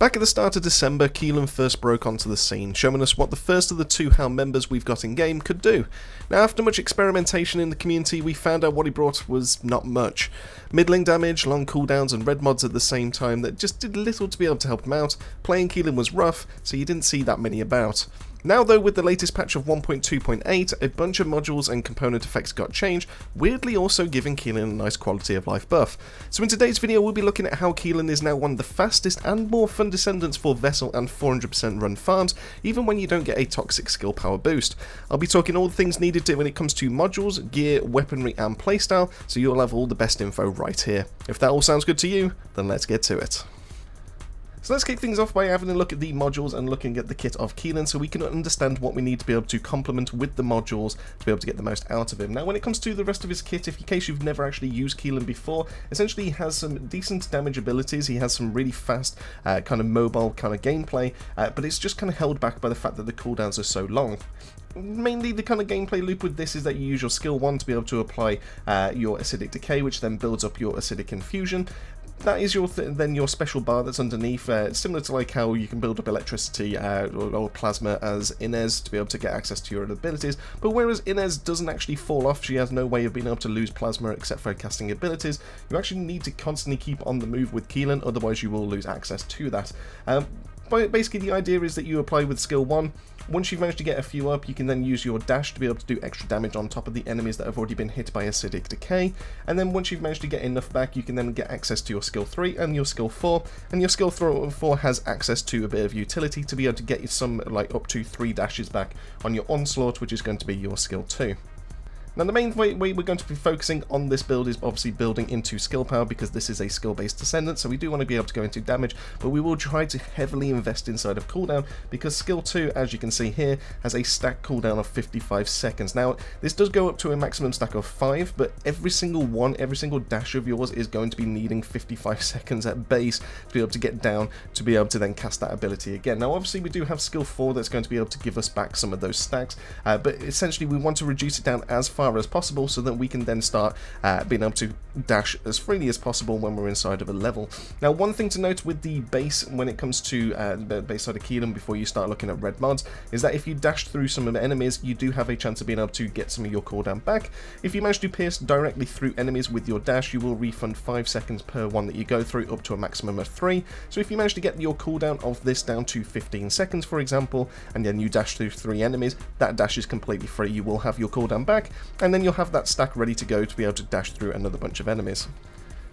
Back at the start of December, Keelan first broke onto the scene, showing us what the first of the two Helm members we've got in game could do. Now, after much experimentation in the community, we found out what he brought was not much. Middling damage, long cooldowns and red mods at the same time that just did little to be able to help him out. Playing Keelan was rough, so you didn't see that many about. Now though, with the latest patch of 1.2.8, a bunch of modules and component effects got changed, weirdly also giving Keelan a nice quality of life buff. So in today's video we'll be looking at how Keelan is now one of the fastest and more fun Descendants for Vessel and 400% run farms, even when you don't get a toxic skill power boost. I'll be talking all the things needed when it comes to modules, gear, weaponry and playstyle, so you'll have all the best info right here. If that all sounds good to you, then let's get to it. So let's kick things off by having a look at the modules and looking at the kit of Keelan so we can understand what we need to be able to complement with the modules to be able to get the most out of him. Now when it comes to the rest of his kit, in case you've never actually used Keelan before, essentially he has some decent damage abilities, he has some really fast kind of mobile kind of gameplay, but it's just kind of held back by the fact that the cooldowns are so long. Mainly the kind of gameplay loop with this is that you use your skill 1 to be able to apply your acidic decay, which then builds up your acidic infusion. That is your then your special bar that's underneath, similar to like how you can build up electricity or plasma as Inez to be able to get access to your abilities, but whereas Inez doesn't actually fall off, she has no way of being able to lose plasma except for her casting abilities, you actually need to constantly keep on the move with Keelan, otherwise you will lose access to that. Basically the idea is that you apply with skill 1, once you've managed to get a few up, you can then use your dash to be able to do extra damage on top of the enemies that have already been hit by acidic decay, and then once you've managed to get enough back, you can then get access to your skill 3 and your skill 4, and your skill 4 has access to a bit of utility to be able to get you some like up to 3 dashes back on your onslaught, which is going to be your skill 2. Now the main way we're going to be focusing on this build is obviously building into skill power, because this is a skill based Descendant, so we do want to be able to go into damage, but we will try to heavily invest inside of cooldown, because skill 2, as you can see here, has a stack cooldown of 55 seconds. Now this does go up to a maximum stack of 5, but every single dash of yours is going to be needing 55 seconds at base to be able to get down to be able to then cast that ability again. Now obviously we do have skill 4 that's going to be able to give us back some of those stacks, but essentially we want to reduce it down as far as possible so that we can then start being able to dash as freely as possible when we're inside of a level. Now one thing to note with the base when it comes to the base side of Keelan before you start looking at red mods is that if you dash through some of the enemies, you do have a chance of being able to get some of your cooldown back. If you manage to pierce directly through enemies with your dash, you will refund 5 seconds per one that you go through, up to a maximum of 3. So if you manage to get your cooldown of this down to 15 seconds for example, and then you dash through 3 enemies, that dash is completely free. You will have your cooldown back, and then you'll have that stack ready to go to be able to dash through another bunch of enemies.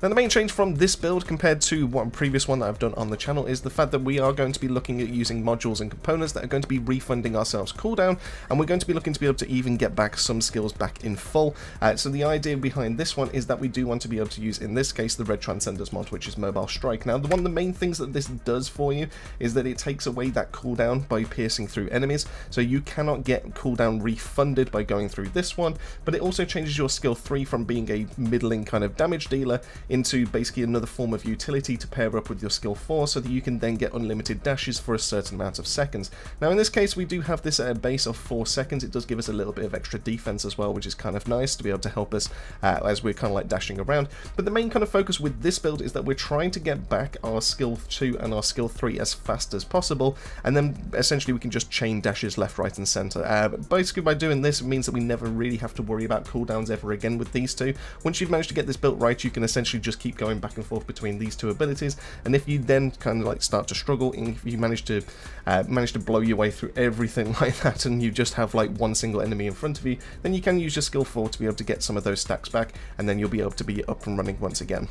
Now the main change from this build compared to one previous one that I've done on the channel is the fact that we are going to be looking at using modules and components that are going to be refunding ourselves cooldown, and we're going to be looking to be able to even get back some skills back in full. So the idea behind this one is that we do want to be able to use, in this case, the red Transcendence mod, which is mobile strike. Now one of the main things that this does for you is that it takes away that cooldown by piercing through enemies, so you cannot get cooldown refunded by going through this one, but it also changes your skill 3 from being a middling kind of damage dealer into basically another form of utility to pair up with your skill 4 so that you can then get unlimited dashes for a certain amount of seconds. Now in this case we do have this at a base of 4 seconds, it does give us a little bit of extra defense as well, which is kind of nice to be able to help us as we're kind of like dashing around. But the main kind of focus with this build is that we're trying to get back our skill 2 and our skill 3 as fast as possible, and then essentially we can just chain dashes left, right and center. Basically by doing this it means that we never really have to worry about cooldowns ever again with these two. Once you've managed to get this built right, you can essentially just keep going back and forth between these two abilities, and if you then kind of like start to struggle, and if you manage to blow your way through everything like that and you just have like one single enemy in front of you, then you can use your skill 4 to be able to get some of those stacks back, and then you'll be able to be up and running once again.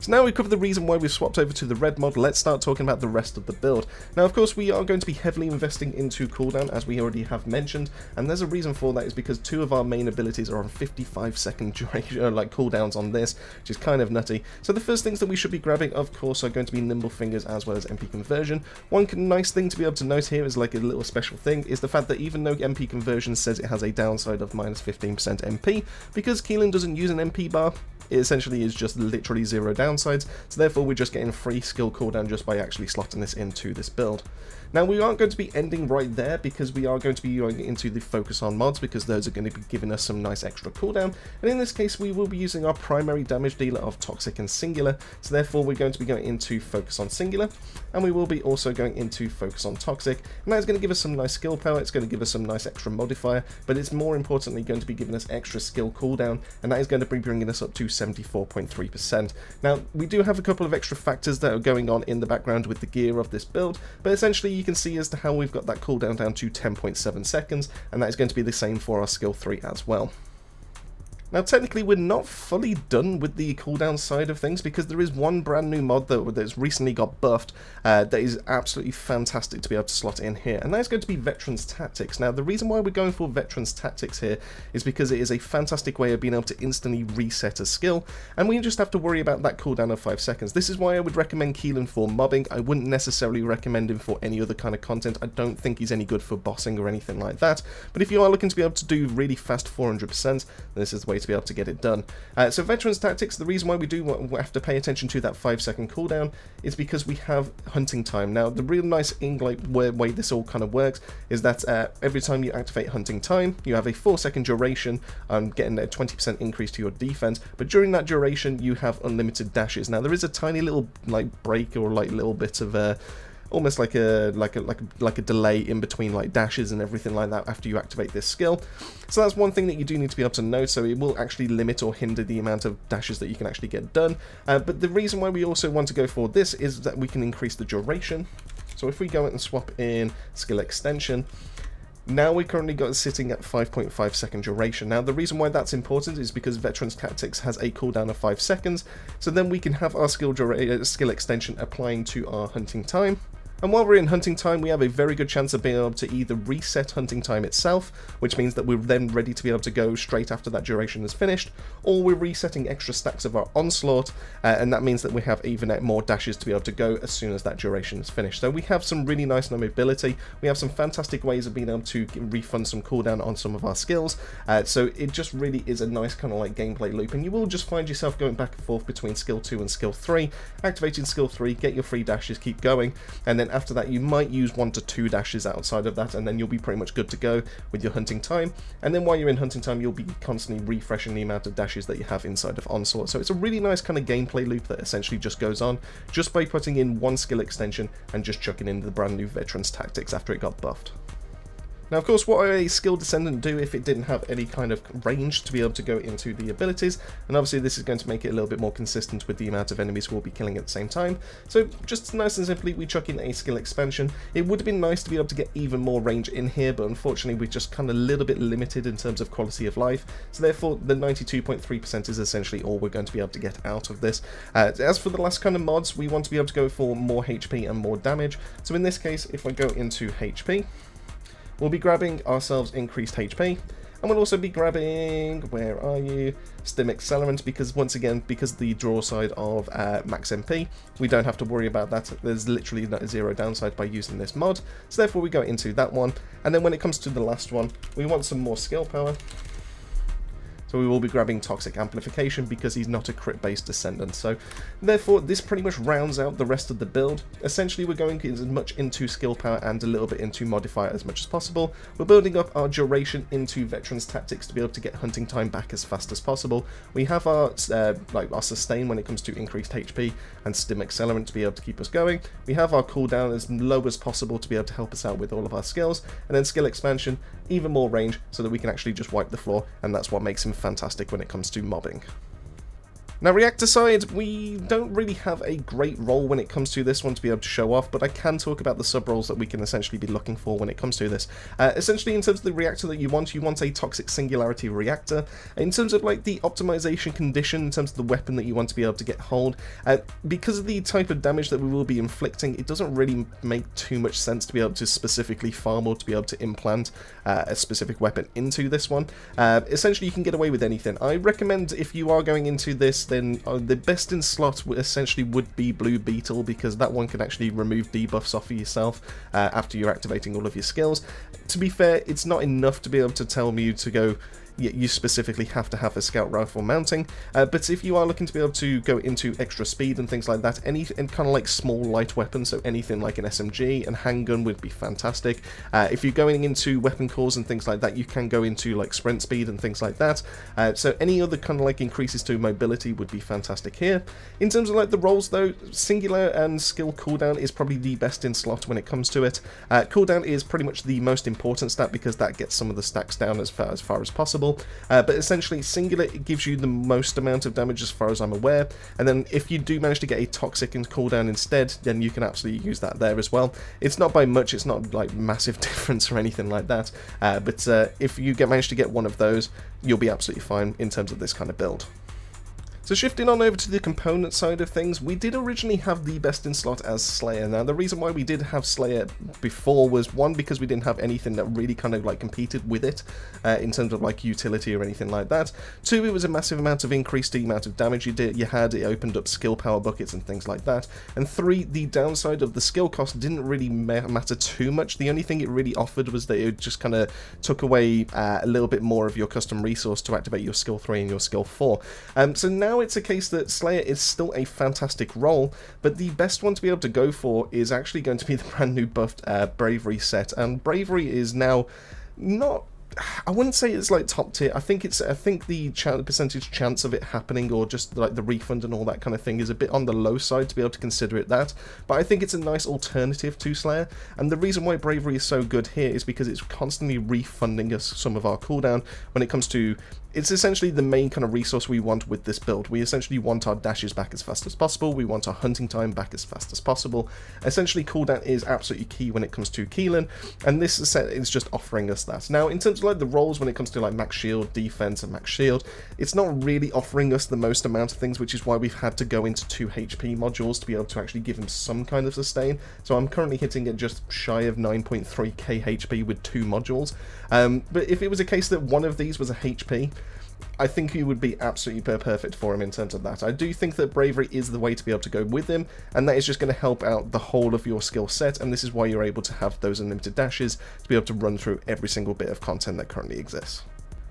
So now we've covered the reason why we've swapped over to the red mod, let's start talking about the rest of the build. Now of course we are going to be heavily investing into cooldown, as we already have mentioned, and there's a reason for that, is because 2 of our main abilities are on 55 second duration, like cooldowns on this, which is kind of nutty. So the first things that we should be grabbing of course are going to be nimble fingers as well as MP conversion. One nice thing to be able to note here is like a little special thing, is the fact that even though MP conversion says it has a downside of minus 15% MP, because Keelan doesn't use an MP bar, it essentially is just literally 0 downsides, so therefore we're just getting free skill cooldown just by actually slotting this into this build. Now we aren't going to be ending right there, because we are going to be going into the focus on mods, because those are going to be giving us some nice extra cooldown, and in this case we will be using our primary damage dealer of Toxic and Singular, so therefore we're going to be going into focus on Singular, and we will be also going into focus on Toxic, and that's going to give us some nice skill power, it's going to give us some nice extra modifier, but it's more importantly going to be giving us extra skill cooldown, and that is going to be bringing us up to 74.3%. Now we do have a couple of extra factors that are going on in the background with the gear of this build, but essentially you can see as to how we've got that cooldown down to 10.7 seconds, and that is going to be the same for our skill 3 as well. Now technically we're not fully done with the cooldown side of things, because there is one brand new mod that's recently got buffed that is absolutely fantastic to be able to slot in here, and that is going to be Veterans Tactics. Now the reason why we're going for Veterans Tactics here is because it is a fantastic way of being able to instantly reset a skill, and we just have to worry about that cooldown of 5 seconds. This is why I would recommend Keelan for mobbing. I wouldn't necessarily recommend him for any other kind of content. I don't think he's any good for bossing or anything like that, but if you are looking to be able to do really fast 400%, this is the way to be able to get it done. So Veterans Tactics, the reason why we do have to pay attention to that 5-second cooldown is because we have hunting time. Now the real nice way this all kind of works is that every time you activate hunting time, you have a 4-second duration, getting a 20% increase to your defense, but during that duration you have unlimited dashes. Now there is a tiny little break, or little bit of almost like a delay in between dashes and everything like that after you activate this skill. So that's one thing that you do need to be able to know, so it will actually limit or hinder the amount of dashes that you can actually get done. But the reason why we also want to go for this is that we can increase the duration. So if we go and swap in skill extension, now we currently got it sitting at 5.5 second duration. Now the reason why that's important is because Veterans Tactics has a cooldown of 5 seconds, so then we can have our skill extension applying to our hunting time. And while we're in hunting time, we have a very good chance of being able to either reset hunting time itself, which means that we're then ready to be able to go straight after that duration is finished, or we're resetting extra stacks of our onslaught, and that means that we have even more dashes to be able to go as soon as that duration is finished. So we have some really nice mobility, we have some fantastic ways of being able to refund some cooldown on some of our skills, so it just really is a nice kind of gameplay loop, and you will just find yourself going back and forth between skill 2 and skill 3, activating skill 3, get your free dashes, keep going, and then after that you might use 1 to 2 dashes outside of that, and then you'll be pretty much good to go with your hunting time. And then while you're in hunting time, you'll be constantly refreshing the amount of dashes that you have inside of onslaught. So it's a really nice kind of gameplay loop that essentially just goes on just by putting in one skill extension and just chucking in the brand new Veterans Tactics after it got buffed. Now of course, what would a skill Descendant do if it didn't have any kind of range to be able to go into the abilities? And obviously this is going to make it a little bit more consistent with the amount of enemies we'll be killing at the same time. So just nice and simply, we chuck in a skill expansion. It would have been nice to be able to get even more range in here, but unfortunately we're just kind of a little bit limited in terms of quality of life. So therefore the 92.3% is essentially all we're going to be able to get out of this. As for the last kind of mods, we want to be able to go for more HP and more damage. So in this case, if I go into HP, we'll be grabbing ourselves increased HP, and we'll also be grabbing, where are you, Stim Accelerant, because once again, because the draw side of max MP, we don't have to worry about that. There's literally 0 downside by using this mod, so therefore we go into that one. And then when it comes to the last one, we want some more skill power. So we will be grabbing Toxic Amplification because he's not a crit-based Descendant. So therefore, this pretty much rounds out the rest of the build. Essentially, we're going as much into skill power and a little bit into modifier as much as possible. We're building up our duration into Veterans Tactics to be able to get hunting time back as fast as possible. We have our our sustain when it comes to increased HP and Stim Accelerant to be able to keep us going. We have our cooldown as low as possible to be able to help us out with all of our skills, and then skill expansion, even more range so that we can actually just wipe the floor, and that's what makes him fantastic when it comes to mobbing. Now, Reactor side, we don't really have a great role when it comes to this one to be able to show off, but I can talk about the sub-roles that we can essentially be looking for when it comes to this. Essentially, in terms of the reactor that you want a Toxic Singularity reactor. In terms of the optimization condition, in terms of the weapon that you want to be able to get hold, because of the type of damage that we will be inflicting, it doesn't really make too much sense to be able to specifically farm or to be able to implant a specific weapon into this one. Essentially, you can get away with anything. I recommend, if you are going into this, then the best in slot essentially would be Blue Beetle, because that one can actually remove debuffs off of yourself after you're activating all of your skills. To be fair, it's not enough to be able to tell you to go, you specifically have to have a scout rifle mounting, but if you are looking to be able to go into extra speed and things like that, any kind of like small light weapons, so anything like an SMG and handgun would be fantastic. If you're going into weapon cores and things like that, you can go into like sprint speed and things like that, so any other kind of like increases to mobility would be fantastic here. In terms of like the roles though, singular and skill cooldown is probably the best in slot when it comes to it. Cooldown is pretty much the most important stat because that gets some of the stacks down as far as possible, but essentially singular, it gives you the most amount of damage as far as I'm aware, and then if you do manage to get a toxic and cooldown instead, then you can absolutely use that there as well. It's not by much, it's not like massive difference or anything like that, but if you manage to get one of those, you'll be absolutely fine in terms of this kind of build. So shifting on over to the component side of things, we did originally have the best in slot as Slayer. Now the reason why we did have Slayer before was one, because we didn't have anything that really kind of like competed with it in terms of like utility or anything like that. Two, it was a massive amount of increase to the amount of damage you had, it opened up skill power buckets and things like that. And three, the downside of the skill cost didn't really matter too much. The only thing it really offered was that it just kind of took away a little bit more of your custom resource to activate your skill 3 and your skill 4. So now it's a case that Slayer is still a fantastic role, but the best one to be able to go for is actually going to be the brand new buffed Bravery set, and Bravery is now not, I wouldn't say it's like top tier. I think the percentage chance of it happening, or just like the refund and all that kind of thing, is a bit on the low side to be able to consider it that. But I think it's a nice alternative to Slayer, and the reason why Bravery is so good here is because it's constantly refunding us some of our cooldown when it comes to. It's essentially the main kind of resource we want with this build. We essentially want our dashes back as fast as possible, we want our hunting time back as fast as possible. Essentially cooldown is absolutely key when it comes to Keelan, and this set is just offering us that. Now in terms of like the roles when it comes to like max shield, defense and max shield, it's not really offering us the most amount of things, which is why we've had to go into 2 HP modules to be able to actually give him some kind of sustain. So I'm currently hitting it just shy of 9.3k HP with 2 modules. But if it was a case that one of these was a HP, I think he would be absolutely perfect for him in terms of that. I do think that Bravery is the way to be able to go with him, and that is just going to help out the whole of your skill set, and this is why you're able to have those unlimited dashes to be able to run through every single bit of content that currently exists.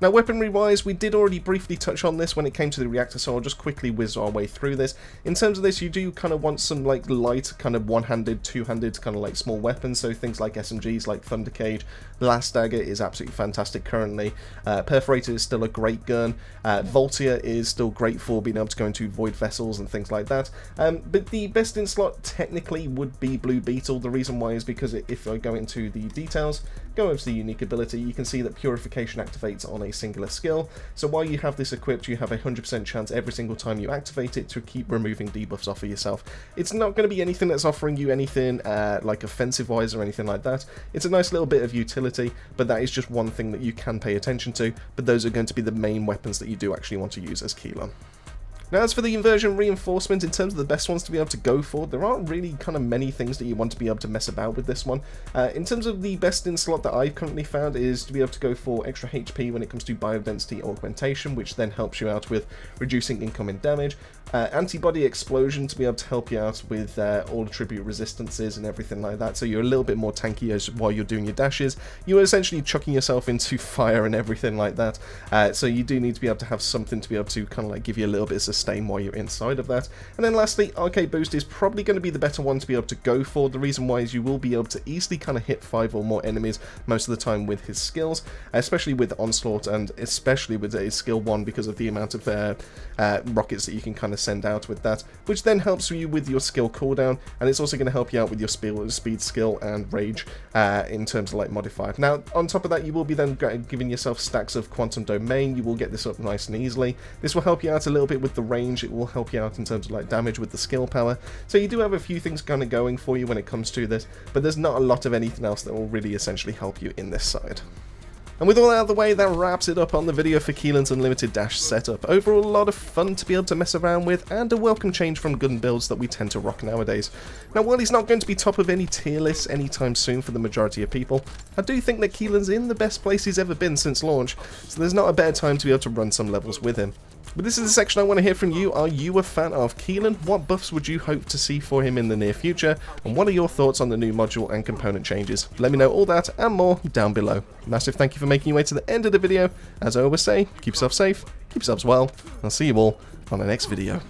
Now weaponry wise, we did already briefly touch on this when it came to the reactor, so I'll just quickly whiz our way through this. In terms of this, you do kind of want some like light, kind of one-handed, two-handed kind of like small weapons, so things like SMGs like Thunder Cage. Last Dagger is absolutely fantastic currently. Perforator is still a great gun. Voltia is still great for being able to go into void vessels and things like that. But the best in slot technically would be Blue Beetle. The reason why is because if I go into the details, go over to the unique ability, you can see that Purification activates on a singular skill. So while you have this equipped, you have a 100% chance every single time you activate it to keep removing debuffs off of yourself. It's not going to be anything that's offering you anything like offensive wise or anything like that. It's a nice little bit of utility, but that is just one thing that you can pay attention to, but those are going to be the main weapons that you do actually want to use as Keelan. Now as for the Inversion Reinforcement, in terms of the best ones to be able to go for, there aren't really kind of many things that you want to be able to mess about with this one. In terms of the best in slot that I've currently found is to be able to go for extra HP when it comes to biodensity augmentation, which then helps you out with reducing incoming damage. Antibody explosion to be able to help you out with all attribute resistances and everything like that, so you're a little bit more tanky while you're doing your dashes. You're essentially chucking yourself into fire and everything like that, so you do need to be able to have something to be able to kind of like give you a little bit of sustain while you're inside of that. And then lastly, Arcade Boost is probably going to be the better one to be able to go for. The reason why is you will be able to easily kind of hit 5 or more enemies most of the time with his skills, especially with Onslaught and especially with his skill 1 because of the amount of rockets that you can kind of send out with that, which then helps you with your skill cooldown, and it's also going to help you out with your speed skill and rage in terms of like modifier. Now on top of that, you will be then giving yourself stacks of Quantum Domain. You will get this up nice and easily. This will help you out a little bit with the range, it will help you out in terms of like damage with the skill power, so you do have a few things kind of going for you when it comes to this, but there's not a lot of anything else that will really essentially help you in this side. And with all that out of the way, that wraps it up on the video for Keelan's Unlimited Dash setup. Overall, a lot of fun to be able to mess around with, and a welcome change from gun builds that we tend to rock nowadays. Now, while he's not going to be top of any tier lists anytime soon for the majority of people, I do think that Keelan's in the best place he's ever been since launch, so there's not a better time to be able to run some levels with him. But this is the section I want to hear from you. Are you a fan of Keelan? What buffs would you hope to see for him in the near future? And what are your thoughts on the new module and component changes? Let me know all that and more down below. Massive thank you for making your way to the end of the video. As I always say, keep yourself safe, keep yourselves well, and I'll see you all on the next video.